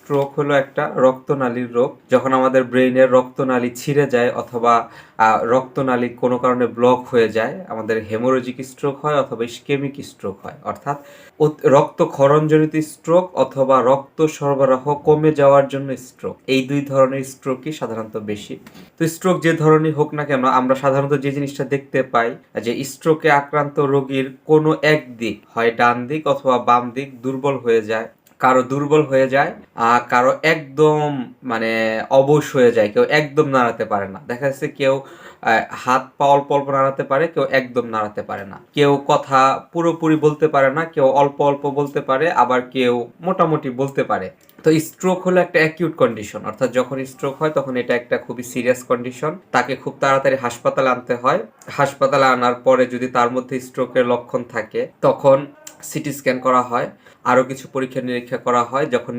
Stroke হলো একটা রক্তনালীর রোগ। যখন আমাদের ব্রেইনের রক্তনালী ছিঁড়ে যায় অথবা রক্তনালী কোনো কারণে ব্লক হয়ে যায়, আমাদের হেমোরেজিক স্ট্রোক হয় অথবা ইসকেমিক স্ট্রোক হয়। অর্থাৎ রক্তক্ষরণজনিত স্ট্রোক অথবা রক্ত সরবরাহ কমে যাওয়ার জন্য স্ট্রোক। এই দুই ধরনের স্ট্রোকই সাধারণত বেশি। তো স্ট্রোক যে ধরনের হোক না কেন, আমরা সাধারণত যে জিনিসটা দেখতে পাই যে স্ট্রোকে আক্রান্ত রোগীর কোনো এক দিক, হয় ডান দিক অথবা বাম দিক দুর্বল হয়ে যায়। কারো দুর্বল হয়ে যায়, কারো একদম মানে অবশ হয়ে যায়, কেউ একদম নাড়াতে পারে না। দেখা যাচ্ছে কেউ হাত পা অল্প অল্প নাড়াতে পারে, কেউ একদম নাড়াতে পারে না। কেউ কথা পুরোপুরি বলতে পারে না, কেউ অল্প অল্প বলতে পারে, আবার কেউ মোটামুটি বলতে পারে। তো স্ট্রোক হলো একটা অ্যাকিউট কন্ডিশন, অর্থাৎ যখন স্ট্রোক হয় তখন এটা একটা খুবই সিরিয়াস কন্ডিশন। তাকে খুব তাড়াতাড়ি হাসপাতালে আনতে হয়। হাসপাতালে আনার পরে যদি তার মধ্যে স্ট্রোকের লক্ষণ থাকে তখন সিটি স্ক্যান করা হয়, আরও কিছু পরীক্ষা নিরীক্ষা করা হয়। যখন